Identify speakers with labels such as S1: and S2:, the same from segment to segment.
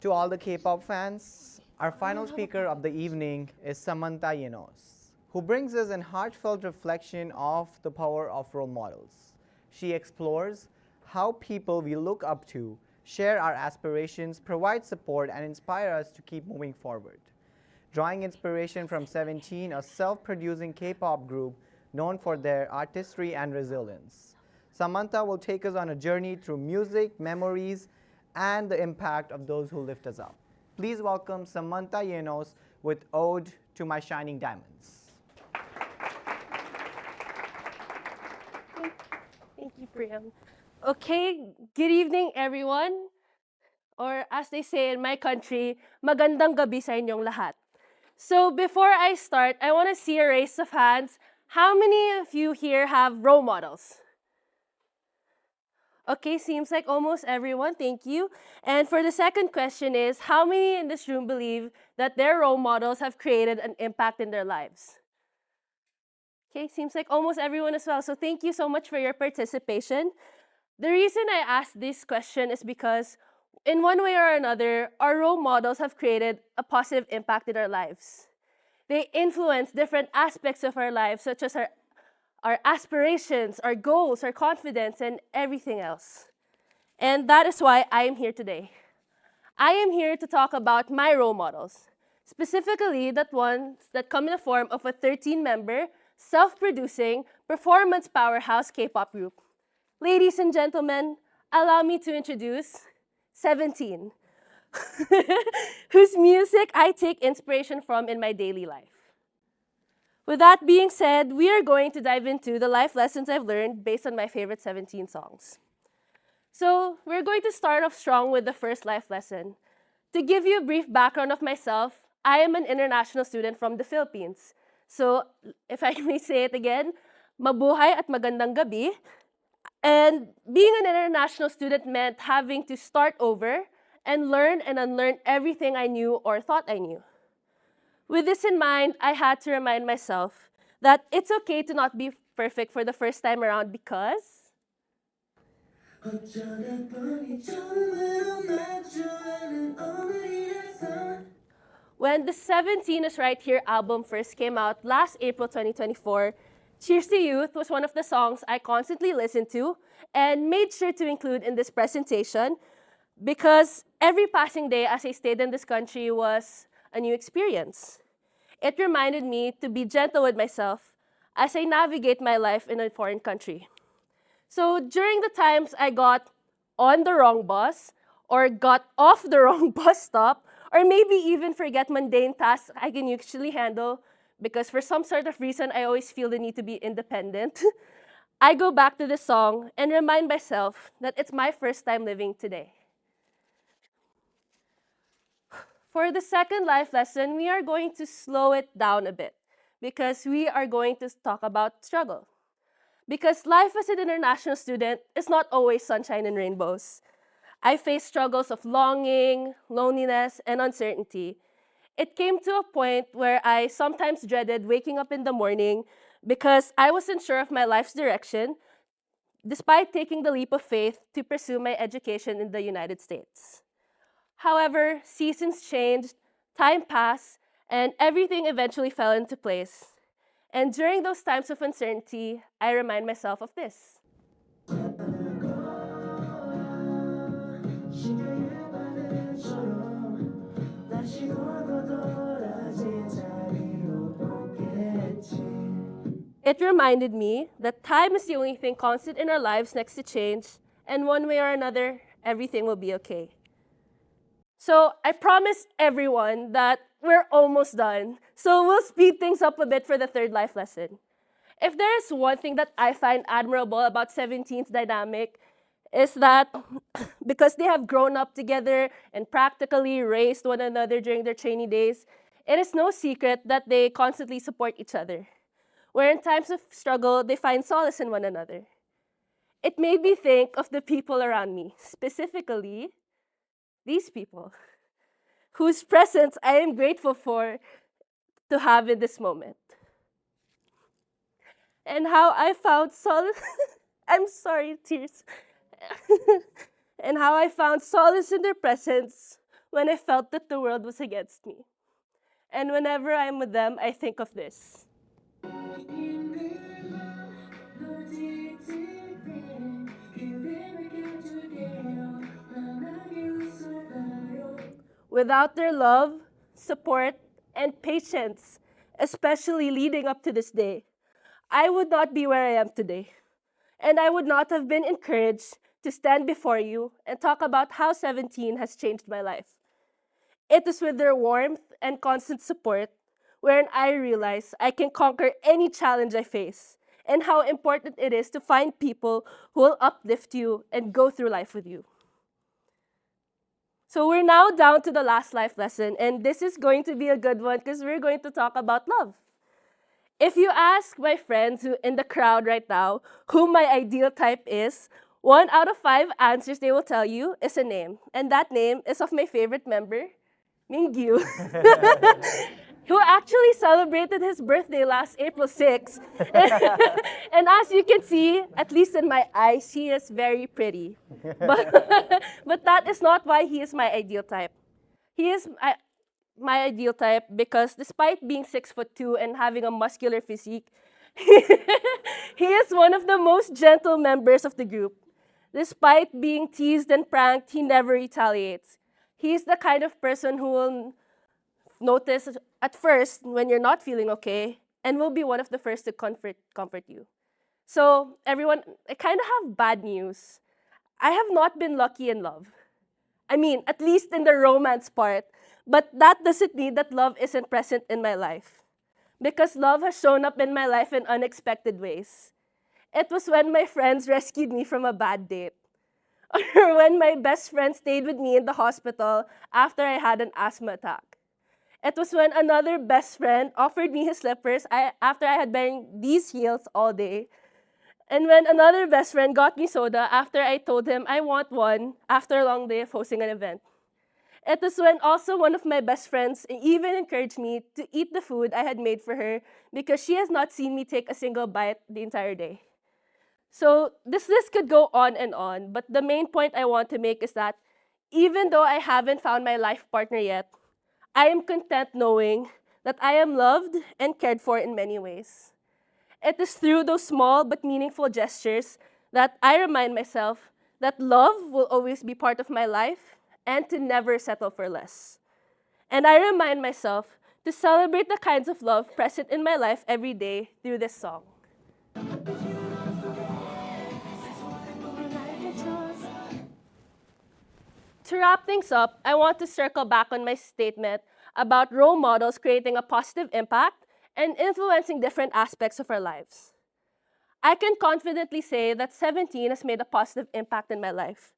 S1: To all the K-pop fans, our final speaker of the evening is Samantha, who brings us an heartfelt reflection of the power of role models. She explores how people we look up to share our aspirations, provide support, and inspire us to keep moving forward. Drawing inspiration from 17, a self-producing K-pop group known for their artistry and resilience. Samantha will take us on a journey through music, memories, and the impact of those who lift us up. Please welcome Samantha with Ode to My Shining Diamonds.
S2: Thank you, Priyam. Okay, good evening, everyone. Or as they say in my country, magandang gabi sa inyong lahat. So before I start, I want to see a raise of hands. How many of you here have role models? Okay, seems like almost everyone. Thank you. And for the second question is, how many in this room believe that their role models have created an impact in their lives? Okay, seems like almost everyone as well. So thank you so much for your participation. The reason I asked this question is because, in one way or another, our role models have created a positive impact in our lives. They influence different aspects of our lives, such as our aspirations, our goals, our confidence, and everything else. And that is why I am here today. I am here to talk about my role models, specifically that ones that come in the form of a 13-member, self-producing, performance powerhouse K-pop group. Ladies and gentlemen, allow me to introduce 17, whose music I take inspiration from in my daily life. With that being said, we are going to dive into the life lessons I've learned based on my favorite 17 songs. So, we're going to start off strong with the first life lesson. To give you a brief background of myself, I am an international student from the Philippines. So, if I may say it again, mabuhay at magandang gabi. And being an international student meant having to start over and learn and unlearn everything I knew or thought I knew. With this in mind, I had to remind myself that it's okay to not be perfect for the first time around because when the 17 is Right Here album first came out last April 2024, Cheers to Youth was one of the songs I constantly listened to and made sure to include in this presentation because every passing day as I stayed in this country was a new experience. It reminded me to be gentle with myself as I navigate my life in a foreign country. So during the times I got on the wrong bus, or got off the wrong bus stop, or maybe even forget mundane tasks I can usually handle because for some sort of reason I always feel the need to be independent, I go back to this song and remind myself that it's my first time living today. For the second life lesson, we are going to slow it down a bit because we are going to talk about struggle. Because life as an international student is not always sunshine and rainbows. I faced struggles of longing, loneliness, and uncertainty. It came to a point where I sometimes dreaded waking up in the morning because I wasn't sure of my life's direction, despite taking the leap of faith to pursue my education in the United States. However, seasons changed, time passed, and everything eventually fell into place. And during those times of uncertainty, I remind myself of this. It reminded me that time is the only thing constant in our lives next to change, and one way or another, everything will be okay. So I promise everyone that we're almost done. So we'll speed things up a bit for the third life lesson. If there is one thing that I find admirable about 17's dynamic, is that because they have grown up together and practically raised one another during their trainee days, it is no secret that they constantly support each other. Where in times of struggle, they find solace in one another. It made me think of the people around me, specifically these people, whose presence I am grateful for to have in this moment. And how I found solace, I'm sorry, tears. And how I found solace in their presence when I felt that the world was against me. And whenever I'm with them, I think of this. Without their love, support, and patience, especially leading up to this day, I would not be where I am today. And I would not have been encouraged to stand before you and talk about how 17 has changed my life. It is with their warmth and constant support wherein I realize I can conquer any challenge I face and how important it is to find people who will uplift you and go through life with you. So we're now down to the last life lesson, and this is going to be a good one because we're going to talk about love. If you ask my friends who in the crowd right now who my ideal type is, 1 out of 5 answers they will tell you is a name. And that name is of my favorite member, Mingyu, who actually celebrated his birthday last April 6th. And as you can see, at least in my eyes, he is very pretty. But that is not why he is my ideal type. He is my ideal type because despite being 6'2" and having a muscular physique, he is one of the most gentle members of the group. Despite being teased and pranked, he never retaliates. He is the kind of person who will notice at first when you're not feeling okay and will be one of the first to comfort you. So, everyone, I kind of have bad news. I have not been lucky in love. I mean, at least in the romance part. But that doesn't mean that love isn't present in my life. Because love has shown up in my life in unexpected ways. It was when my friends rescued me from a bad date. Or when my best friend stayed with me in the hospital after I had an asthma attack. It was when another best friend offered me his slippers after I had been these heels all day. And when another best friend got me soda after I told him I want one after a long day of hosting an event. It was when also one of my best friends even encouraged me to eat the food I had made for her because she has not seen me take a single bite the entire day. So this list could go on, but the main point I want to make is that even though I haven't found my life partner yet, I am content knowing that I am loved and cared for in many ways. It is through those small but meaningful gestures that I remind myself that love will always be part of my life and to never settle for less. And I remind myself to celebrate the kinds of love present in my life every day through this song. To wrap things up, I want to circle back on my statement about role models creating a positive impact and influencing different aspects of our lives. I can confidently say that 17 has made a positive impact in my life.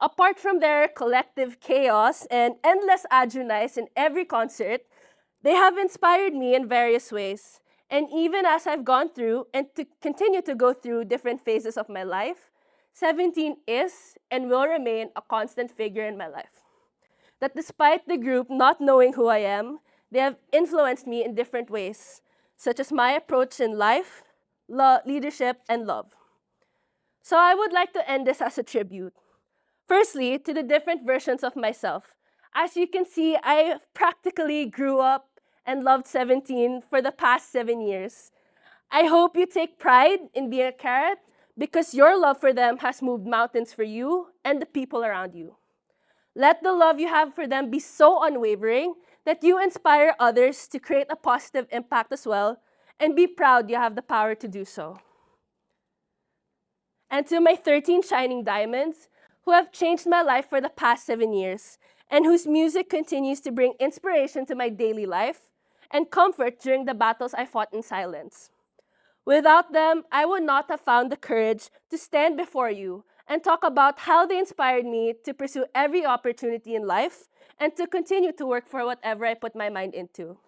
S2: Apart from their collective chaos and endless adjunice in every concert, they have inspired me in various ways. And even as I've gone through and to continue to go through different phases of my life, 17 is and will remain a constant figure in my life. That despite the group not knowing who I am, they have influenced me in different ways, such as my approach in life, leadership, and love. So I would like to end this as a tribute. Firstly, to the different versions of myself. As you can see, I practically grew up and loved 17 for the past 7 years. I hope you take pride in being a carrot because your love for them has moved mountains for you and the people around you. Let the love you have for them be so unwavering that you inspire others to create a positive impact as well, and be proud you have the power to do so. And to my 13 shining diamonds, who have changed my life for the past 7 years, and whose music continues to bring inspiration to my daily life and comfort during the battles I fought in silence. Without them, I would not have found the courage to stand before you and talk about how they inspired me to pursue every opportunity in life and to continue to work for whatever I put my mind into.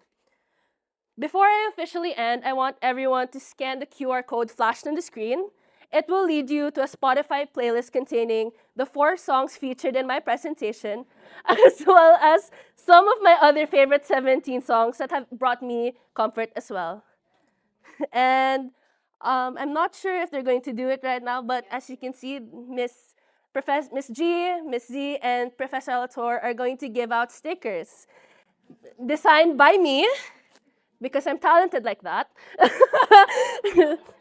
S2: Before I officially end, I want everyone to scan the QR code flashed on the screen. It will lead you to a Spotify playlist containing the 4 songs featured in my presentation, as well as some of my other favorite 17 songs that have brought me comfort as well. And I'm not sure if they're going to do it right now, but as you can see, Miss Miss G, Miss Z, and Professor Latour are going to give out stickers designed by me, because I'm talented like that,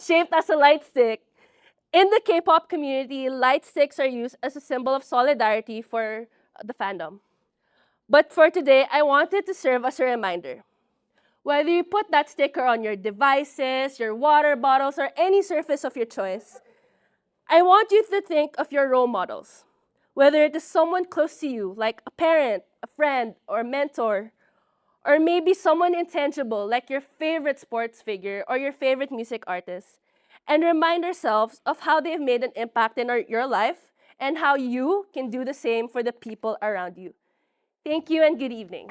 S2: shaped as a light stick. In the K-pop community, light sticks are used as a symbol of solidarity for the fandom. But for today, I wanted to serve as a reminder. Whether you put that sticker on your devices, your water bottles, or any surface of your choice, I want you to think of your role models. Whether it is someone close to you, like a parent, a friend, or a mentor, or maybe someone intangible, like your favorite sports figure or your favorite music artist, and remind ourselves of how they've made an impact in your life and how you can do the same for the people around you. Thank you and good evening.